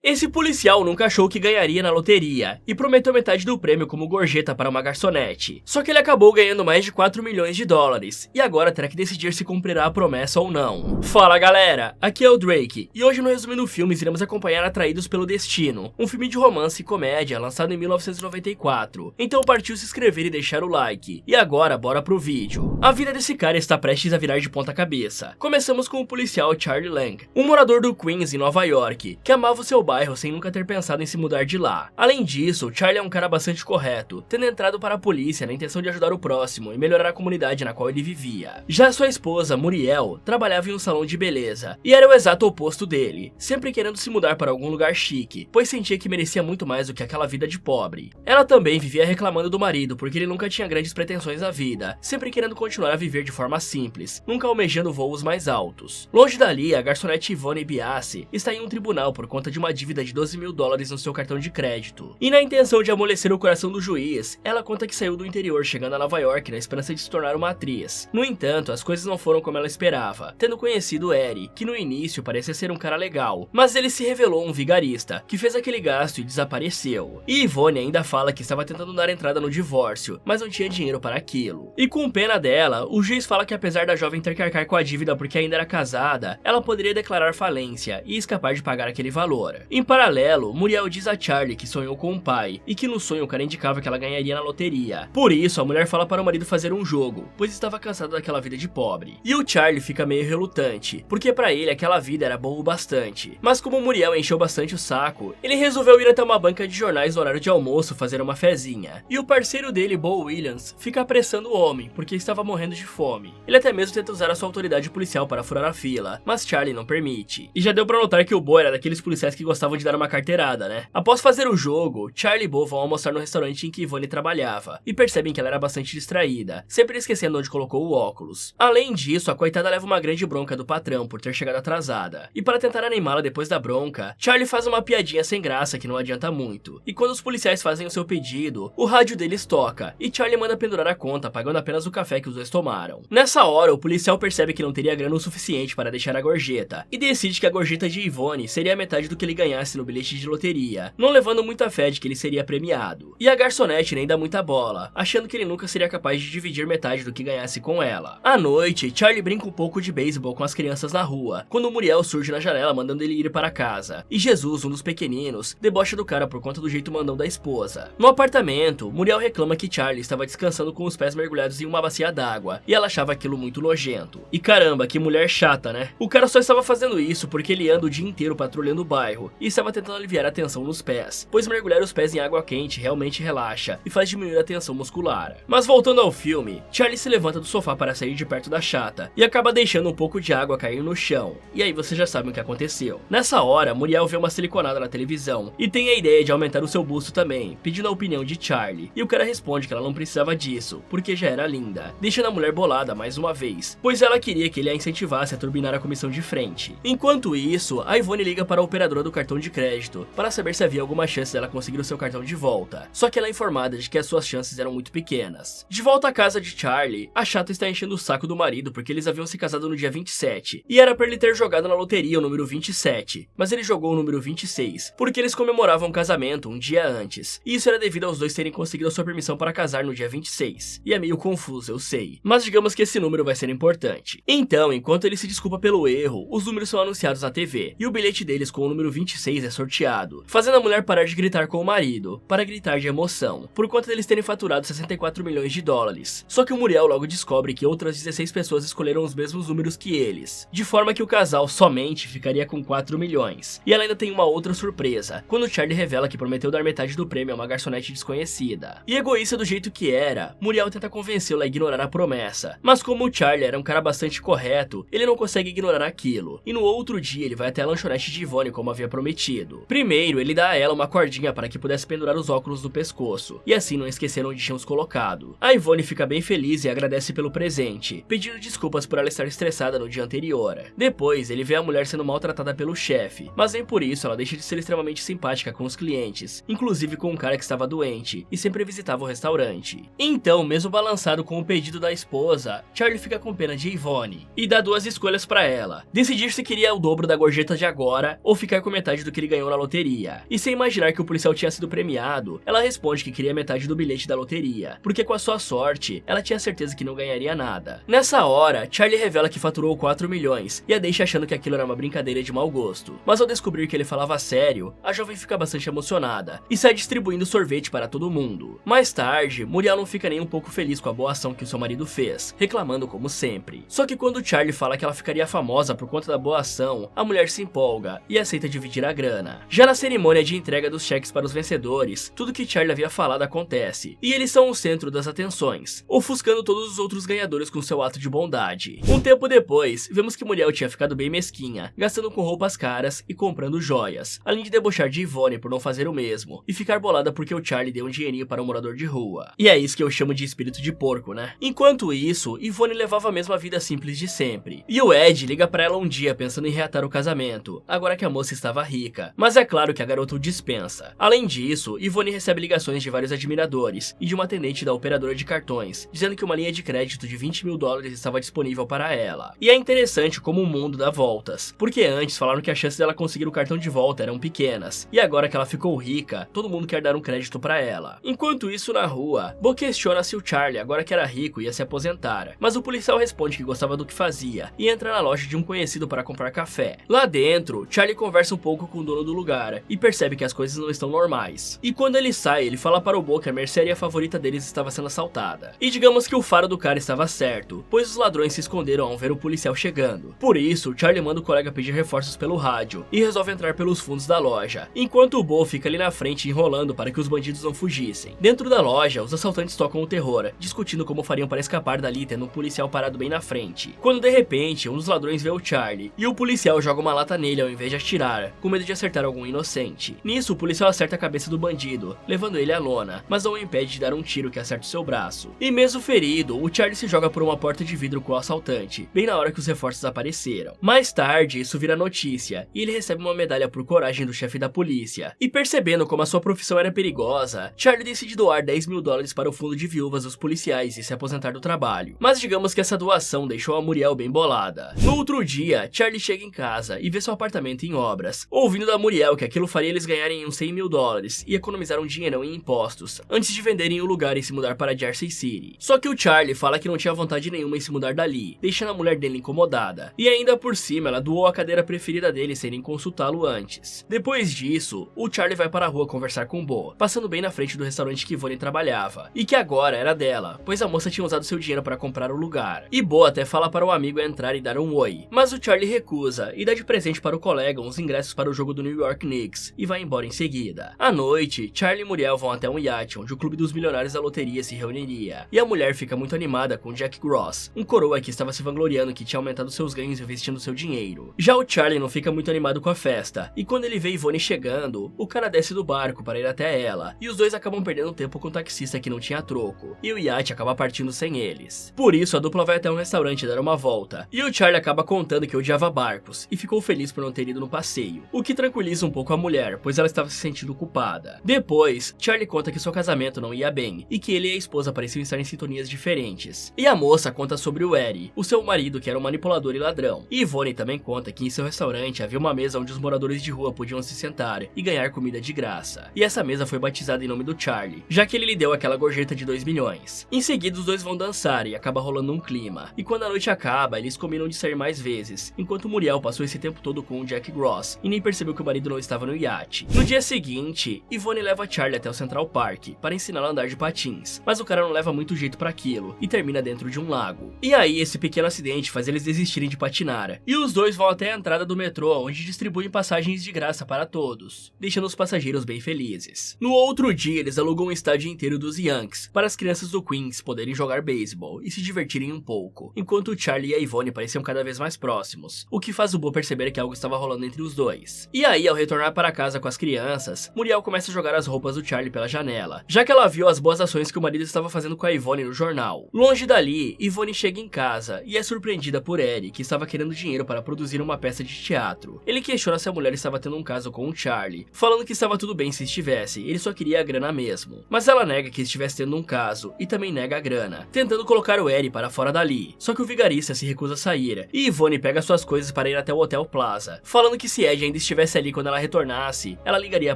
Esse policial nunca achou que ganharia na loteria e prometeu metade do prêmio como gorjeta para uma garçonete. Só que ele acabou ganhando mais de 4 milhões de dólares e agora terá que decidir se cumprirá a promessa ou não. Fala galera, aqui é o Drake e hoje no Resumindo Filmes iremos acompanhar Atraídos pelo Destino, um filme de romance e comédia lançado em 1994. Então partiu se inscrever e deixar o like. E agora bora pro vídeo. A vida desse cara está prestes a virar de ponta cabeça. Começamos com o policial Charlie Lang, um morador do Queens em Nova York, que amava o seu bairro sem nunca ter pensado em se mudar de lá. Além disso, Charlie é um cara bastante correto, tendo entrado para a polícia na intenção de ajudar o próximo e melhorar a comunidade na qual ele vivia. Já sua esposa, Muriel, trabalhava em um salão de beleza e era o exato oposto dele, sempre querendo se mudar para algum lugar chique, pois sentia que merecia muito mais do que aquela vida de pobre. Ela também vivia reclamando do marido porque ele nunca tinha grandes pretensões na vida, sempre querendo continuar a viver de forma simples, nunca almejando voos mais altos. Longe dali, a garçonete Yvonne Biasi está em um tribunal por conta de uma dívida de 12 mil dólares no seu cartão de crédito. E na intenção de amolecer o coração do juiz, ela conta que saiu do interior chegando a Nova York na esperança de se tornar uma atriz. No entanto, as coisas não foram como ela esperava, tendo conhecido Eric, que no início parecia ser um cara legal, mas ele se revelou um vigarista, que fez aquele gasto e desapareceu. E Yvonne ainda fala que estava tentando dar entrada no divórcio, mas não tinha dinheiro para aquilo. E com pena dela, o juiz fala que apesar da jovem ter que arcar com a dívida porque ainda era casada, ela poderia declarar falência e escapar de pagar aquele valor. Em paralelo, Muriel diz a Charlie que sonhou com um pai, e que no sonho o cara indicava que ela ganharia na loteria. Por isso, a mulher fala para o marido fazer um jogo, pois estava cansada daquela vida de pobre. E o Charlie fica meio relutante, porque para ele aquela vida era boa o bastante. Mas como Muriel encheu bastante o saco, ele resolveu ir até uma banca de jornais no horário de almoço fazer uma fezinha. E o parceiro dele, Bo Williams, fica apressando o homem, porque estava morrendo de fome. Ele até mesmo tenta usar a sua autoridade policial para furar a fila, mas Charlie não permite. E já deu pra notar que o Bo era daqueles policiais que gostavam de dar uma carteirada, né? Após fazer o jogo, Charlie e Bo vão almoçar no restaurante em que Yvonne trabalhava, e percebem que ela era bastante distraída, sempre esquecendo onde colocou o óculos. Além disso, a coitada leva uma grande bronca do patrão por ter chegado atrasada. E para tentar animá-la depois da bronca, Charlie faz uma piadinha sem graça que não adianta muito. E quando os policiais fazem o seu pedido, o rádio deles toca, e Charlie manda pendurar a conta, pagando apenas o café que os dois tomaram. Nessa hora, o policial percebe que não teria grana o suficiente para deixar a gorjeta, e decide que a gorjeta de Yvonne seria a metade do que ele ganhasse no bilhete de loteria, não levando muita fé de que ele seria premiado. E a garçonete nem dá muita bola, achando que ele nunca seria capaz de dividir metade do que ganhasse com ela. À noite, Charlie brinca um pouco de beisebol com as crianças na rua, quando Muriel surge na janela mandando ele ir para casa. E Jesus, um dos pequeninos, debocha do cara por conta do jeito mandão da esposa. No apartamento, Muriel reclama que Charlie estava descansando com os pés mergulhados em uma bacia d'água, e ela achava aquilo muito nojento. E caramba, que mulher chata, né? O cara só estava fazendo isso porque ele anda o dia inteiro patrulhando o bairro, e estava tentando aliviar a tensão nos pés, pois mergulhar os pés em água quente realmente relaxa e faz diminuir a tensão muscular. Mas voltando ao filme, Charlie se levanta do sofá para sair de perto da chata e acaba deixando um pouco de água cair no chão, e aí você já sabe o que aconteceu. Nessa hora, Muriel vê uma siliconada na televisão e tem a ideia de aumentar o seu busto também, pedindo a opinião de Charlie, e o cara responde que ela não precisava disso, porque já era linda, deixando a mulher bolada mais uma vez, pois ela queria que ele a incentivasse a turbinar a comissão de frente. Enquanto isso, a Yvonne liga para a operadora do cartão de crédito para saber se havia alguma chance dela conseguir o seu cartão de volta, só que ela é informada de que as suas chances eram muito pequenas. De volta à casa de Charlie, a chata está enchendo o saco do marido porque eles haviam se casado no dia 27, e era para ele ter jogado na loteria o número 27, mas ele jogou o número 26, porque eles comemoravam o casamento um dia antes, e isso era devido aos dois terem conseguido a sua permissão para casar no dia 26, e é meio confuso, eu sei, mas digamos que esse número vai ser importante. Então, enquanto ele se desculpa pelo erro, os números são anunciados na TV, e o bilhete deles com o número 26 é sorteado, fazendo a mulher parar de gritar com o marido, para gritar de emoção, por conta deles terem faturado 64 milhões de dólares. Só que o Muriel logo descobre que outras 16 pessoas escolheram os mesmos números que eles, de forma que o casal somente ficaria com 4 milhões. E ela ainda tem uma outra surpresa, quando Charlie revela que prometeu dar metade do prêmio a uma garçonete desconhecida. E egoísta do jeito que era, Muriel tenta convencê-la a ignorar a promessa, mas como o Charlie era um cara bastante correto, ele não consegue ignorar aquilo, e no outro dia ele vai até a lanchonete de Yvonne como havia prometido. Primeiro, ele dá a ela uma cordinha para que pudesse pendurar os óculos no pescoço, e assim não esqueceram onde tinham os colocado. A Yvonne fica bem feliz e agradece pelo presente, pedindo desculpas por ela estar estressada no dia anterior. Depois, ele vê a mulher sendo maltratada pelo chefe, mas nem por isso ela deixa de ser extremamente simpática com os clientes, inclusive com um cara que estava doente e sempre visitava o restaurante. Então, mesmo balançado com o pedido da esposa, Charlie fica com pena de Yvonne e dá duas escolhas para ela: decidir se queria o dobro da gorjeta de agora ou ficar com metade metade do que ele ganhou na loteria. E sem imaginar que o policial tinha sido premiado, ela responde que queria metade do bilhete da loteria, porque com a sua sorte, ela tinha certeza que não ganharia nada. Nessa hora, Charlie revela que faturou 4 milhões e a deixa achando que aquilo era uma brincadeira de mau gosto. Mas ao descobrir que ele falava sério, a jovem fica bastante emocionada e sai distribuindo sorvete para todo mundo. Mais tarde, Muriel não fica nem um pouco feliz com a boa ação que o seu marido fez, reclamando como sempre. Só que quando Charlie fala que ela ficaria famosa por conta da boa ação, a mulher se empolga e aceita dividir a grana. Já na cerimônia de entrega dos cheques para os vencedores, tudo que Charlie havia falado acontece, e eles são o centro das atenções, ofuscando todos os outros ganhadores com seu ato de bondade. Um tempo depois, vemos que Muriel tinha ficado bem mesquinha, gastando com roupas caras e comprando joias, além de debochar de Yvonne por não fazer o mesmo, e ficar bolada porque o Charlie deu um dinheirinho para um morador de rua. E é isso que eu chamo de espírito de porco, né? Enquanto isso, Yvonne levava a mesma vida simples de sempre, e o Ed liga pra ela um dia pensando em reatar o casamento, agora que a moça estava rica, mas é claro que a garota o dispensa. Além disso, Yvonne recebe ligações de vários admiradores e de uma atendente da operadora de cartões, dizendo que uma linha de crédito de 20 mil dólares estava disponível para ela. E é interessante como o mundo dá voltas, porque antes falaram que as chances dela conseguir o cartão de volta eram pequenas, e agora que ela ficou rica, todo mundo quer dar um crédito para ela. Enquanto isso, na rua, Bo questiona se o Charlie, agora que era rico, ia se aposentar, mas o policial responde que gostava do que fazia e entra na loja de um conhecido para comprar café. Lá dentro, Charlie conversa um pouco com o dono do lugar e percebe que as coisas não estão normais. E quando ele sai, ele fala para o Bo que a mercearia favorita deles estava sendo assaltada. E digamos que o faro do cara estava certo, pois os ladrões se esconderam ao ver o policial chegando. Por isso, Charlie manda o colega pedir reforços pelo rádio e resolve entrar pelos fundos da loja, enquanto o Bo fica ali na frente enrolando para que os bandidos não fugissem. Dentro da loja, os assaltantes tocam o terror, discutindo como fariam para escapar dali tendo um policial parado bem na frente. Quando de repente, um dos ladrões vê o Charlie e o policial joga uma lata nele ao invés de atirar, com medo de acertar algum inocente. Nisso, o policial acerta a cabeça do bandido, levando ele à lona, mas não o impede de dar um tiro que acerta o seu braço. E mesmo ferido, o Charlie se joga por uma porta de vidro com o assaltante, bem na hora que os reforços apareceram. Mais tarde, isso vira notícia, e ele recebe uma medalha por coragem do chefe da polícia. E percebendo como a sua profissão era perigosa, Charlie decide doar 10 mil dólares para o fundo de viúvas dos policiais e se aposentar do trabalho. Mas digamos que essa doação deixou a Muriel bem bolada. No outro dia, Charlie chega em casa e vê seu apartamento em obras, ouvindo da Muriel que aquilo faria eles ganharem uns 100 mil dólares e economizar um dinheirão em impostos, antes de venderem o lugar e se mudar para Jersey City. Só que o Charlie fala que não tinha vontade nenhuma em se mudar dali, deixando a mulher dele incomodada. E ainda por cima, ela doou a cadeira preferida dele sem nem consultá-lo antes. Depois disso, o Charlie vai para a rua conversar com Bo, passando bem na frente do restaurante que Yvonne trabalhava, e que agora era dela, pois a moça tinha usado seu dinheiro para comprar o lugar. E Bo até fala para o amigo entrar e dar um oi, mas o Charlie recusa e dá de presente para o colega uns ingressos para o jogo do New York Knicks e vai embora em seguida. À noite, Charlie e Muriel vão até um iate onde o clube dos milionários da loteria se reuniria, e a mulher fica muito animada com Jack Gross, um coroa que estava se vangloriando que tinha aumentado seus ganhos investindo seu dinheiro. Já o Charlie não fica muito animado com a festa, e quando ele vê Yvonne chegando, o cara desce do barco para ir até ela, e os dois acabam perdendo tempo com o taxista que não tinha troco, e o iate acaba partindo sem eles. Por isso, a dupla vai até um restaurante dar uma volta, e o Charlie acaba contando que odiava barcos, e ficou feliz por não ter ido no passeio, o que tranquiliza um pouco a mulher, pois ela estava se sentindo culpada. Depois, Charlie conta que seu casamento não ia bem, e que ele e a esposa pareciam estar em sintonias diferentes. E a moça conta sobre o Eddie, o seu marido que era um manipulador e ladrão. E Yvonne também conta que em seu restaurante havia uma mesa onde os moradores de rua podiam se sentar e ganhar comida de graça. E essa mesa foi batizada em nome do Charlie, já que ele lhe deu aquela gorjeta de 2 milhões. Em seguida, os dois vão dançar e acaba rolando um clima. E quando a noite acaba, eles combinam de sair mais vezes, enquanto Muriel passou esse tempo todo com o Jack Gross e nem percebeu que o marido não estava no iate. No dia seguinte, Yvonne leva Charlie até o Central Park para ensiná-lo a andar de patins, mas o cara não leva muito jeito para aquilo e termina dentro de um lago. E aí, esse pequeno acidente faz eles desistirem de patinar, e os dois vão até a entrada do metrô, onde distribuem passagens de graça para todos, deixando os passageiros bem felizes. No outro dia, eles alugam um estádio inteiro dos Yankees para as crianças do Queens poderem jogar beisebol e se divertirem um pouco, enquanto o Charlie e a Yvonne pareciam cada vez mais próximos, o que faz o Bo perceber que algo estava rolando entre os dois. E aí, ao retornar para casa com as crianças, Muriel começa a jogar as roupas do Charlie pela janela, já que ela viu as boas ações que o marido estava fazendo com a Yvonne no jornal. Longe dali, Yvonne chega em casa e é surpreendida por Eddie, que estava querendo dinheiro para produzir uma peça de teatro. Ele questiona se a mulher estava tendo um caso com o Charlie, falando que estava tudo bem se estivesse, ele só queria a grana mesmo. Mas ela nega que estivesse tendo um caso e também nega a grana, tentando colocar o Eddie para fora dali. Só que o vigarista se recusa a sair e Yvonne pega suas coisas para ir até o Hotel Plaza, falando que se Eddie ainda estivesse ali quando ela retornasse, ela ligaria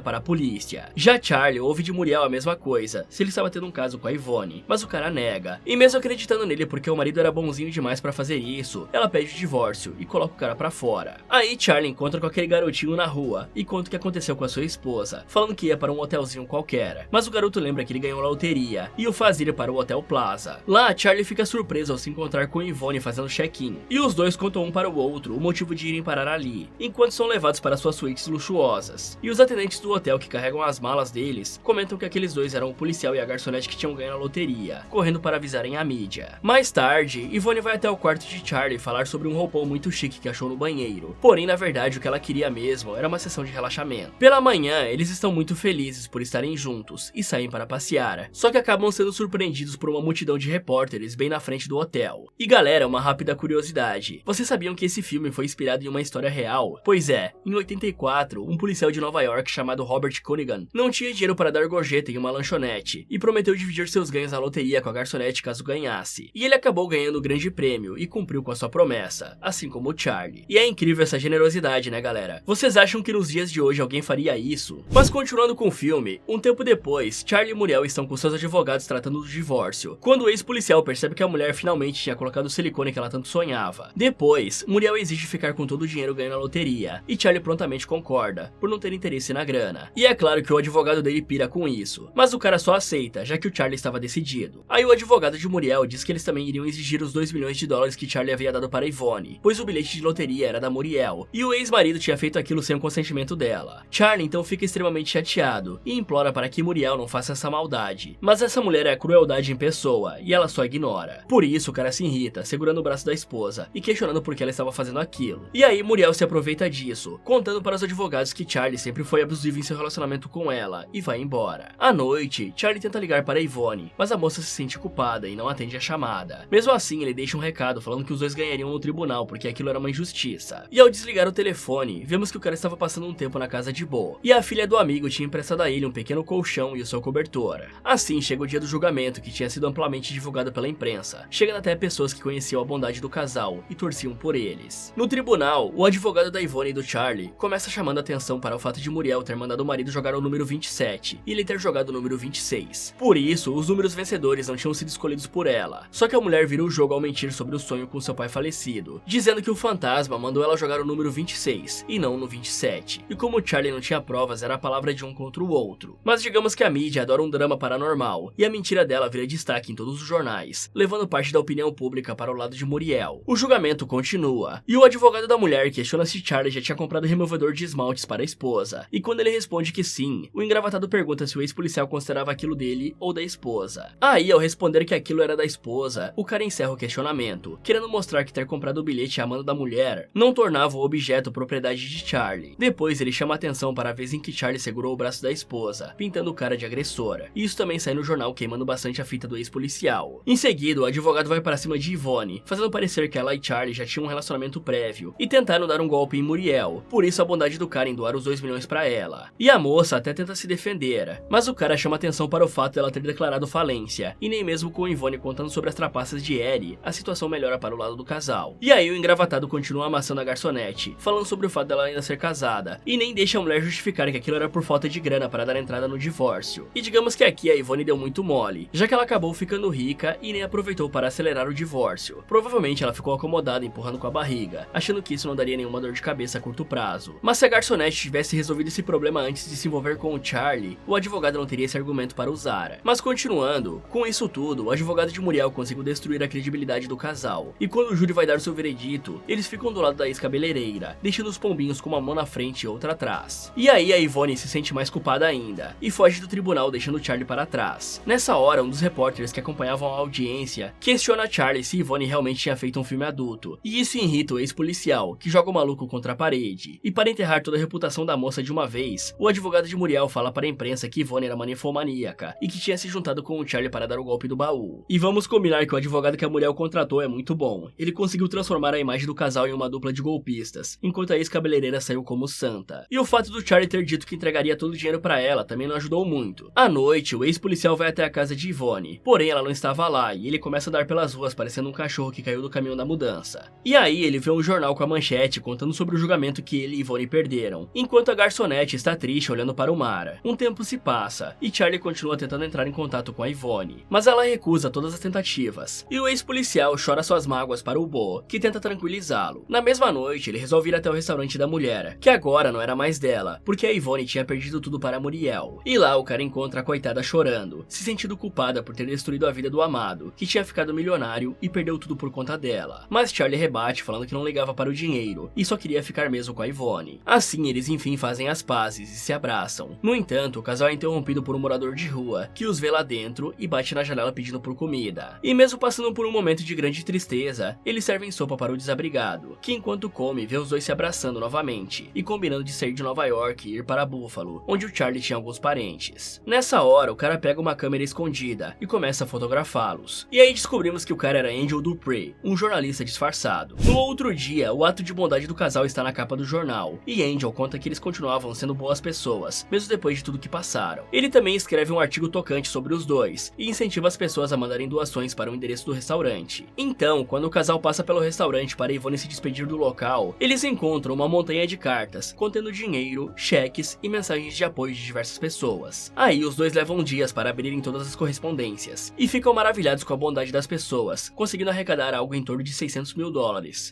para a polícia. Já Charlie ouve de Muriel a mesma coisa, se ele estava tendo um caso com a Yvonne, mas o cara nega. E mesmo acreditando nele porque o marido era bonzinho demais pra fazer isso, ela pede o divórcio e coloca o cara pra fora. Aí Charlie encontra com aquele garotinho na rua e conta o que aconteceu com a sua esposa, falando que ia para um hotelzinho qualquer. Mas o garoto lembra que ele ganhou na loteria e o faz ir para o Hotel Plaza. Lá, Charlie fica surpreso ao se encontrar com Yvonne fazendo check-in, e os dois contam um para o outro o motivo de irem parar ali, enquanto são levados para suas suítes luxuosas. E os atendentes do hotel que carregam as malas deles comentam que aqueles dois eram o policial e a garçonete que tinham ganho na loteria, correndo para avisarem a mídia. Mais tarde, Yvonne vai até o quarto de Charlie falar sobre um roupão muito chique que achou no banheiro. Porém, na verdade, o que ela queria mesmo era uma sessão de relaxamento. Pela manhã, eles estão muito felizes por estarem juntos e saem para passear, só que acabam sendo surpreendidos por uma multidão de repórteres bem na frente do hotel. E galera, uma rápida curiosidade. Vocês sabiam que esse filme foi inspirado em uma história real? Pois é, em 84, um policial de Nova York chamado Robert Cunningham não tinha dinheiro para dar gorjeta em uma lanchonete e prometeu dividir seus ganhos na loteria com a garçonete caso ganhasse. E ele acabou ganhando o grande prêmio e cumpriu com a sua promessa, assim como o Charlie. E é incrível essa generosidade, né, galera? Vocês acham que nos dias de hoje alguém faria isso? Mas continuando com o filme, um tempo depois, Charlie e Muriel estão com seus advogados tratando do divórcio, quando o ex-policial percebe que a mulher finalmente tinha colocado o silicone que ela tanto sonhava. Depois, Muriel exige ficar com todo o dinheiro ganho na loteria, e Charlie prontamente concorda, por não ter interesse na grana. E é claro que o advogado dele pira com isso, mas o cara só aceita, já que o Charlie estava decidido. Aí o advogado de Muriel diz que eles também iriam exigir os 2 milhões de dólares que Charlie havia dado para Yvonne, pois o bilhete de loteria era da Muriel, e o ex-marido tinha feito aquilo sem o consentimento dela. Charlie então fica extremamente chateado, e implora para que Muriel não faça essa maldade. Mas essa mulher é crueldade em pessoa, e ela só ignora. Por isso o cara se irrita, segurando o braço da esposa, e questionando por que ela estava fazendo aquilo. E aí Muriel se aproveita disso, contando para os advogados que Charlie sempre foi abusivo em seu relacionamento com ela, e vai embora. À noite, Charlie tenta ligar para Yvonne, mas a moça se sente culpada e não atende a chamada. Mesmo assim, ele deixa um recado falando que os dois ganhariam no tribunal porque aquilo era uma injustiça. E ao desligar o telefone, vemos que o cara estava passando um tempo na casa de Bo, e a filha do amigo tinha emprestado a ele um pequeno colchão e o seu cobertor. Assim chega o dia do julgamento, que tinha sido amplamente divulgado pela imprensa, chegando até pessoas que conheciam a bondade do casal e torciam por eles. No tribunal, o advogado da Yvonne e do Charlie começa chamando a atenção para o fato de Muriel ter mandado o marido jogar o número 27 e ele ter jogado o número 26. Por isso, os números vencedores não tinham sido escolhidos por ela. Só que a mulher vira o jogo ao mentir sobre o sonho com seu pai falecido, dizendo que o fantasma mandou ela jogar o número 26 e não no 27. E como Charlie não tinha provas, era a palavra de um contra o outro. Mas digamos que a mídia adora um drama paranormal, e a mentira dela vira destaque em todos os jornais, levando parte da opinião pública para o lado de Muriel. O julgamento continua, e o advogado da mulher questiona se Charlie já tinha comprado removedor de esmaltes para a esposa, e quando ele responde que sim, o engravatado pergunta se o ex-policial considerava aquilo dele ou da esposa. Aí, ao responder que aquilo era da esposa, o cara encerra o questionamento, querendo mostrar que ter comprado o bilhete a mando da mulher não tornava o objeto propriedade de Charlie. Depois ele chama atenção para a vez em que Charlie segurou o braço da esposa, pintando o cara de agressora, e isso também sai no jornal queimando bastante a fita do ex-policial. Em seguida, o advogado vai para cima de Yvonne, fazendo parecer que ela e Charlie já tinham um relacionamento prévio, e tentaram dar um golpe em Muriel, por isso a bondade do cara em doar os 2 milhões para ela. E a moça até tenta se defender, mas o cara chama atenção para o fato dela ter declarado falência, e nem mesmo com Yvonne contando sobre as trapaças de Eddie, a situação melhora para o lado do casal. E aí o engravatado continua amassando a garçonete, falando sobre o fato dela ainda ser casada, e nem deixa a mulher justificar que aquilo era por falta de grana para dar entrada no divórcio. E digamos que aqui a Yvonne deu muito mole, já que ela acabou ficando rica e nem aproveitou para acelerar o divórcio. Provavelmente ela ficou acomodada empurrando com a barriga, achando que isso não daria nenhuma dor de cabeça a curto prazo. Mas se a garçonete tivesse resolvido esse problema antes de se envolver com o Charlie, o advogado não teria esse argumento para usar. Mas continuando, com isso tudo, o advogado de Muriel conseguiu destruir a credibilidade do casal, e quando o júri vai dar seu veredito, eles ficam do lado da ex-cabeleireira, deixando os pombinhos com uma mão na frente e outra atrás. E aí a Yvonne se sente mais culpada ainda, e foge do tribunal deixando Charlie para trás. Nessa hora, um dos repórteres que acompanhavam a audiência questiona Charlie se Yvonne realmente tinha feito um filme adulto, e isso irrita o ex-policial, que joga o maluco contra a parede. E para enterrar toda a reputação da moça de uma vez, o advogado de Muriel fala para a imprensa que Yvonne era uma ninfomaníaca, e que tinha se juntado com o Charlie para dar o golpe do baú. E vamos combinar que o advogado que a Muriel contratou é muito bom. Ele conseguiu transformar a imagem do casal em uma dupla de golpistas, enquanto a ex-cabeleireira saiu como santa. E o fato do Charlie ter dito que entregaria todo o dinheiro para ela também não ajudou muito. À noite, o ex-policial vai até a casa de Yvonne, porém ela não estava lá, e ele começa a andar pelas ruas parecendo um cachorro que caiu do caminhão da mudança. E aí ele vê um jornal com a manchete contando sobre o julgamento que ele e Yvonne perderam, enquanto a garçonete está triste olhando para o mar. Um tempo se passa, e Charlie continua tentando entrar em contato com a Yvonne, mas ela recusa todas as tentativas, e o ex-policial chora suas mágoas para o Bo, que tenta tranquilizá-lo. Na mesma noite, ele resolve ir até o restaurante da mulher, que agora não era mais dela, porque a Yvonne tinha perdido tudo para Muriel. E lá o cara encontra a coitada chorando, se sentindo culpada por ter destruído a vida do amado, que tinha ficado milionário e perdeu tudo por conta dela. Mas Charlie rebate falando que não ligava para o dinheiro, e só queria ficar mesmo com a Yvonne. Assim, eles enfim fazem as pazes e se abraçam. No entanto, o casal é interrompido por um morador de rua, que os vê lá dentro e bate na janela pedindo por comida. E mesmo passando por um momento de grande tristeza, eles servem sopa para o desabrigado, que enquanto come vê os dois se abraçando novamente, e combinando de sair de Nova York e ir para Buffalo, onde o Charlie tinha alguns parentes. Nessa hora, o cara pega uma câmera escondida e começa a fotografá-los. E aí descobrimos que o cara era Angel Dupree, um jornalista disfarçado. No outro dia, o ato de bondade do casal está na capa do jornal, e Angel conta que eles continuavam sendo boas pessoas, mesmo depois de tudo que passaram. Ele também escreve um artigo tocante sobre os dois, e incentiva as pessoas a mandarem doações para o endereço do restaurante. Então, quando o casal passa pelo restaurante para Yvonne se despedir do local, eles encontram uma montanha de cartas, contendo dinheiro, cheques e mensagens de apoio de diversas pessoas. Aí os dois levam dias para abrirem todas as correspondências, e ficam maravilhados com a bondade das pessoas, conseguindo arrecadar algo em torno de $600 mil.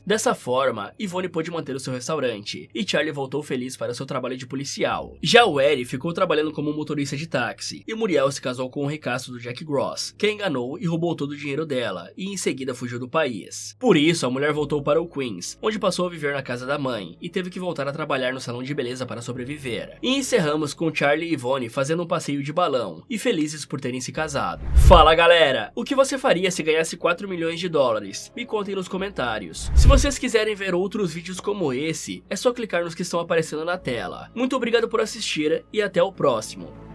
Dessa forma, Yvonne pôde manter o seu restaurante, e Charlie voltou feliz para seu trabalho de policial. Já o Eddie ficou trabalhando como motorista de táxi, e Muriel se casou com o ricaço do Jack Gross, que a enganou e roubou todo o dinheiro dela, e em seguida fugiu do país. Por isso, a mulher voltou para o Queens, onde passou a viver na casa da mãe, e teve que voltar a trabalhar no salão de beleza para sobreviver. E encerramos com Charlie e Yvonne fazendo um passeio de balão, e felizes por terem se casado. Fala galera, o que você faria se ganhasse $4 milhões? Me contem nos comentários. Se vocês quiserem ver outros vídeos como esse, é só clicar nos que estão aparecendo na tela. Muito obrigado por assistir e até o próximo.